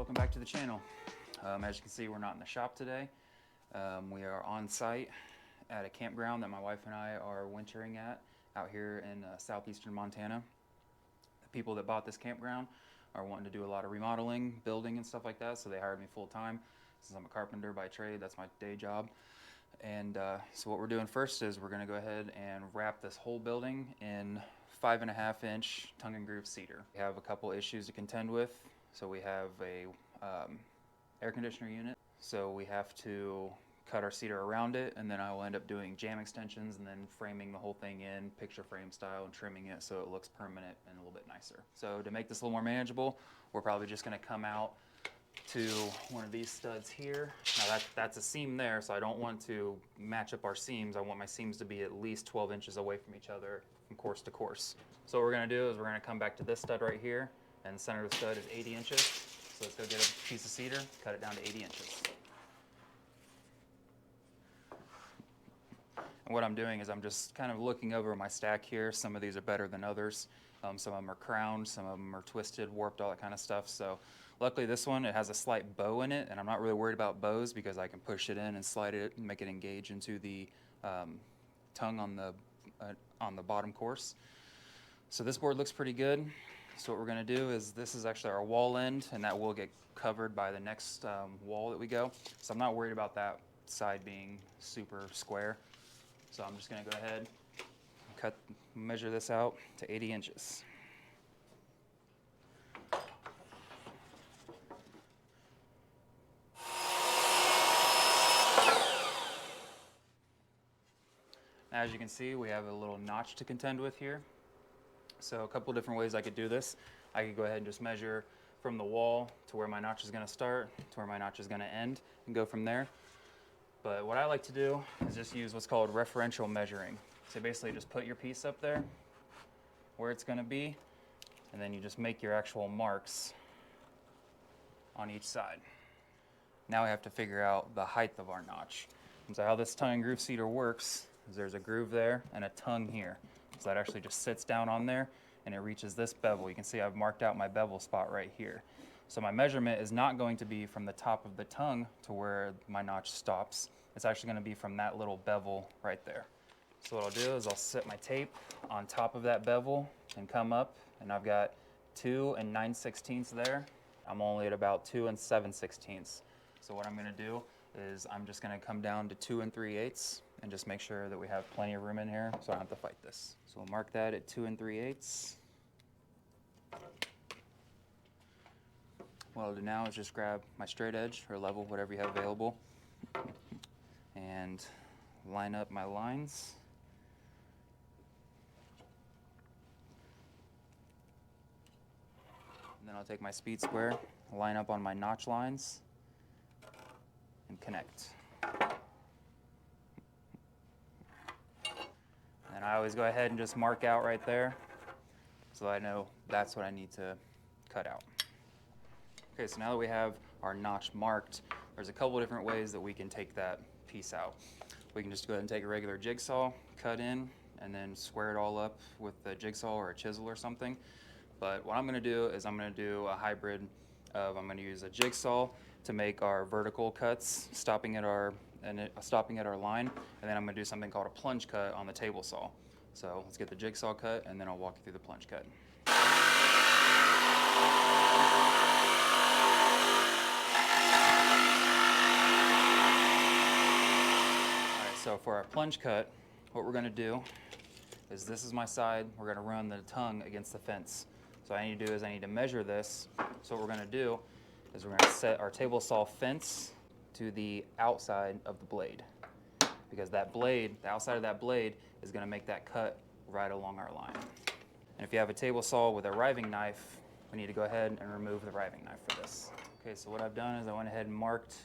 welcome back to the channel. As you can see, we're not in the shop today. We are on site at a campground that my wife and I are wintering at out here in southeastern Montana. The people that bought this campground are wanting to do a lot of remodeling, building and stuff like that, so they hired me full time. Since I'm a carpenter by trade, that's my day job. And so what we're doing first is we're going to go ahead and wrap this whole building in 5.5 inch tongue and groove cedar. We have a couple issues to contend with. So we have a air conditioner unit, so we have to cut our cedar around it, and then I will end up doing jam extensions and then framing the whole thing in picture frame style and trimming it so it looks permanent and a little bit nicer. So to make this a little more manageable, we're probably just going to come out to one of these studs here. Now that's a seam there, so I don't want to match up our seams. I want my seams to be at least 12 inches away from each other from course to course. So what we're going to do is we're going to come back to this stud right here, and the center of the stud is 80 inches. So let's go get a piece of cedar, cut it down to 80 inches. And what I'm doing is I'm just kind of looking over my stack here. Some of these are better than others. Some of them are crowned, some of them are twisted, warped, all that kind of stuff. So luckily this one, it has a slight bow in it, and I'm not really worried about bows because I can push it in and slide it and make it engage into the tongue on the bottom course. So this board looks pretty good. So what we're going to do is, this is actually our wall end, and that will get covered by the next wall that we go. So I'm not worried about that side being super square. So I'm just going to go ahead and measure this out to 80 inches. As you can see, we have a little notch to contend with here. So a couple different ways I could do this. I could go ahead and just measure from the wall to where my notch is going to start, to where my notch is going to end, and go from there. But what I like to do is just use what's called referential measuring. So basically just put your piece up there where it's going to be, and then you just make your actual marks on each side. Now we have to figure out the height of our notch. And so how this tongue and groove cedar works is there's a groove there and a tongue here. So that actually just sits down on there and it reaches this bevel. You can see I've marked out my bevel spot right here. So my measurement is not going to be from the top of the tongue to where my notch stops. It's actually going to be from that little bevel right there. So what I'll do is I'll set my tape on top of that bevel and come up, and I've got 2 9/16 there. I'm only at about 2 7/16. So what I'm going to do is I'm just going to come down to 2 3/8 and just make sure that we have plenty of room in here so I don't have to fight this. So we'll mark that at 2 3/8. What I'll do now is just grab my straight edge or level, whatever you have available, and line up my lines. And then I'll take my speed square, line up on my notch lines, and connect. And I always go ahead and just mark out right there so I know that's what I need to cut out. Okay, so now that we have our notch marked, there's a couple different ways that we can take that piece out. We can just go ahead and take a regular jigsaw, cut in, and then square it all up with a jigsaw or a chisel or something. But what I'm going to do is I'm going to do a hybrid of, I'm going to use a jigsaw to make our vertical cuts, stopping at our line, and then I'm going to do something called a plunge cut on the table saw. So let's get the jigsaw cut, and then I'll walk you through the plunge cut. So for our plunge cut, what we're going to do is, this is my side, we're going to run the tongue against the fence. So what I need to do is I need to measure this. So what we're going to do is we're going to set our table saw fence to the outside of the blade, because that blade, the outside of that blade, is going to make that cut right along our line. And if you have a table saw with a riving knife, we need to go ahead and remove the riving knife for this. Okay, so what I've done is I went ahead and marked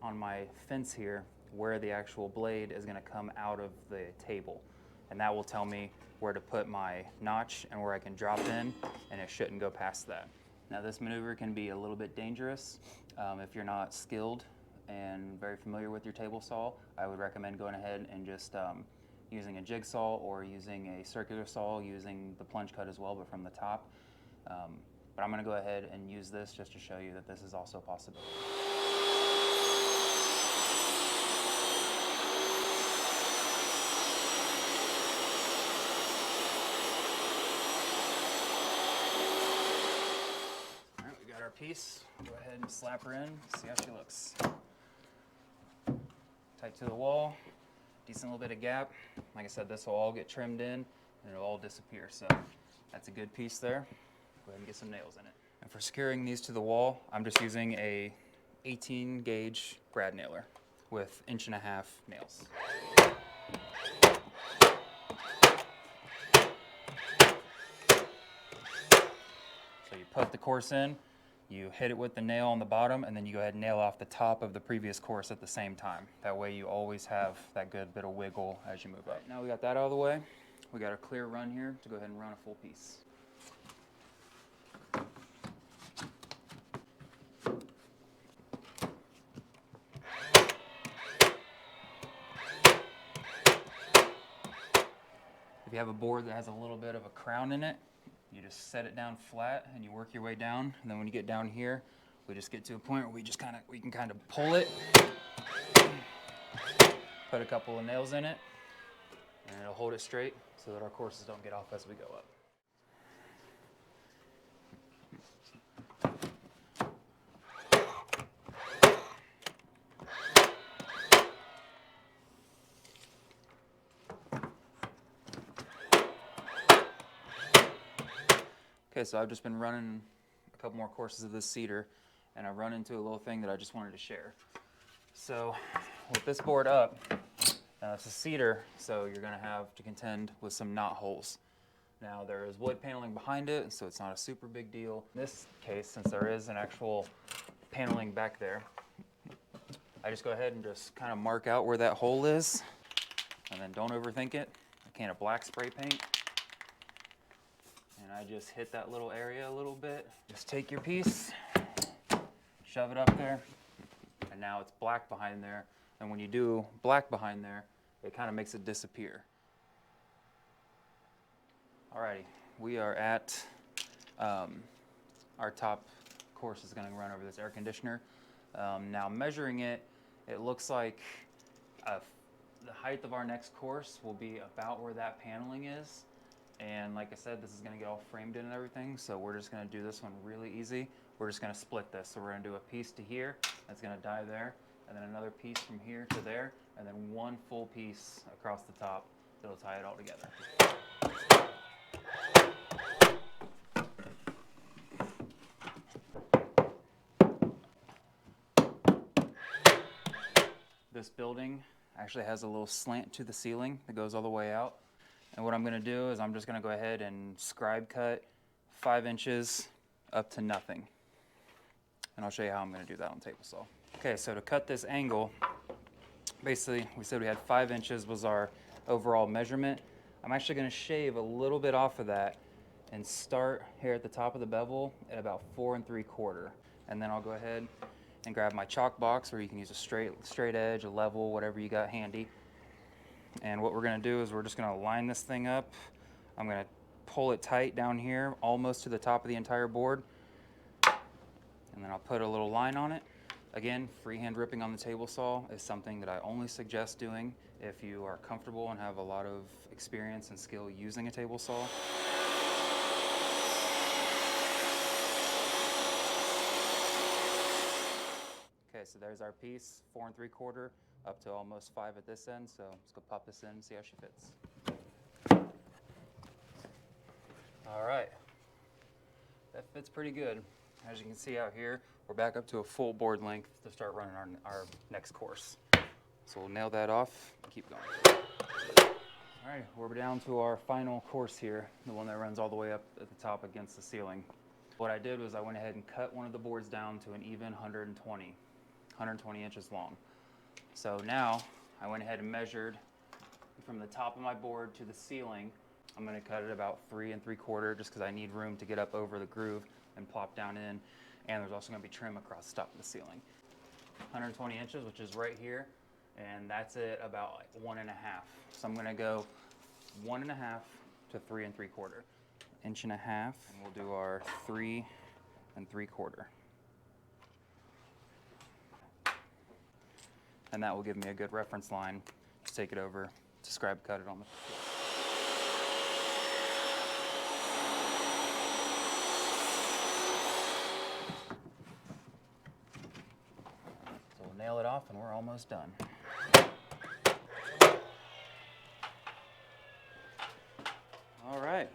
on my fence here where the actual blade is going to come out of the table, and that will tell me where to put my notch and where I can drop in, and it shouldn't go past that. Now this maneuver can be a little bit dangerous if you're not skilled and very familiar with your table saw. I would recommend going ahead and just using a jigsaw or using a circular saw, using the plunge cut as well, but from the top. but I'm gonna go ahead and use this just to show you that this is also possible. All right, we got our piece. Go ahead and slap her in, see how she looks. Tight to the wall, decent little bit of gap. Like I said, this will all get trimmed in and it'll all disappear. So that's a good piece there. Go ahead and get some nails in it. And for securing these to the wall, I'm just using a 18 gauge brad nailer with 1.5 inch nails. So you put the course in, you hit it with the nail on the bottom, and then you go ahead and nail off the top of the previous course at the same time. That way you always have that good bit of wiggle as you move up. Now we got that out of the way, we got a clear run here to go ahead and run a full piece. If you have a board that has a little bit of a crown in it, you just set it down flat and you work your way down. And then when you get down here, we just get to a point where we can kind of pull it, put a couple of nails in it, and it'll hold it straight so that our courses don't get off as we go up. Okay, so I've just been running a couple more courses of this Cedar, and I've run into a little thing that I just wanted to share. So with this board up, it's a Cedar, so you're gonna have to contend with some knot holes. Now there is wood paneling behind it, so it's not a super big deal. In this case, since there is an actual paneling back there, I just go ahead and just kind of mark out where that hole is, and then don't overthink it. A can of black spray paint. And I just hit that little area a little bit. Just take your piece, shove it up there, and now it's black behind there. And when you do black behind there, it kind of makes it disappear. Alrighty, we are at our top course is going to run over this air conditioner. Now measuring it, it looks like the height of our next course will be about where that paneling is. And like I said, this is gonna get all framed in and everything, so we're just gonna do this one really easy. We're just gonna split this. So we're gonna do a piece to here, that's gonna die there, and then another piece from here to there, and then one full piece across the top that'll tie it all together. This building actually has a little slant to the ceiling that goes all the way out. And what I'm gonna do is I'm just gonna go ahead and scribe cut 5 inches up to nothing. And I'll show you how I'm gonna do that on table saw. Okay, so to cut this angle, basically we said we had 5 inches was our overall measurement. I'm actually gonna shave a little bit off of that and start here at the top of the bevel at about 4 3/4. And then I'll go ahead and grab my chalk box, or you can use a straight edge, a level, whatever you got handy. And what we're gonna do is we're just gonna line this thing up. I'm gonna pull it tight down here, almost to the top of the entire board. And then I'll put a little line on it. Again, freehand ripping on the table saw is something that I only suggest doing if you are comfortable and have a lot of experience and skill using a table saw. Okay, so there's our piece, 4 3/4. Up to almost 5 at this end, so let's go pop this in and see how she fits. All right, that fits pretty good. As you can see out here, we're back up to a full board length to start running our next course. So we'll nail that off and keep going. All right, we're down to our final course here, the one that runs all the way up at the top against the ceiling. What I did was I went ahead and cut one of the boards down to an even 120 inches long. So now I went ahead and measured from the top of my board to the ceiling. I'm gonna cut it about 3 3/4 just because I need room to get up over the groove and plop down in. And there's also gonna be trim across the top of the ceiling. 120 inches, which is right here. And that's it about like 1.5. So I'm gonna go 1.5 to 3 3/4. 1.5 inches. And we'll do our 3 3/4. And that will give me a good reference line to take it over to scribe cut it on the. So we'll nail it off and we're almost done. All right.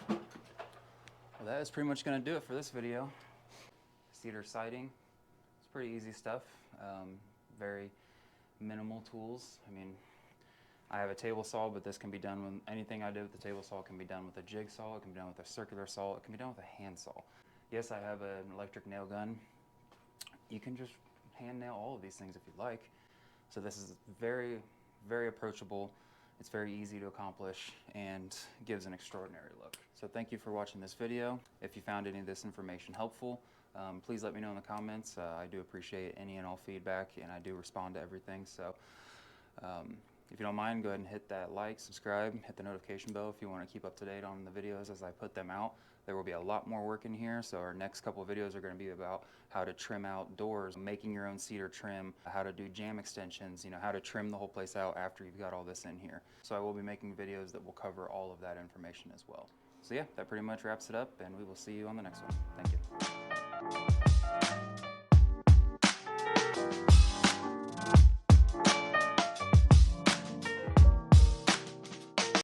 Well, that is pretty much going to do it for this video. Cedar siding. It's pretty easy stuff. Very minimal tools. I mean, I have a table saw, but this can be done with anything I do with the table saw. It can be done with a jigsaw, it can be done with a circular saw, it can be done with a hand saw. Yes, I have an electric nail gun. You can just hand nail all of these things if you'd like. So this is very, very approachable. It's very easy to accomplish and gives an extraordinary look. So thank you for watching this video. If you found any of this information helpful, please let me know in the comments. I do appreciate any and all feedback, and I do respond to everything. So if you don't mind, go ahead and hit that like, subscribe, hit the notification bell if you want to keep up to date on the videos as I put them out. There will be a lot more work in here, so our next couple of videos are going to be about how to trim out doors, making your own cedar trim, how to do jam extensions, you know, how to trim the whole place out after you've got all this in here. So I will be making videos that will cover all of that information as well. So yeah, that pretty much wraps it up, and we will see you on the next one. Thank you.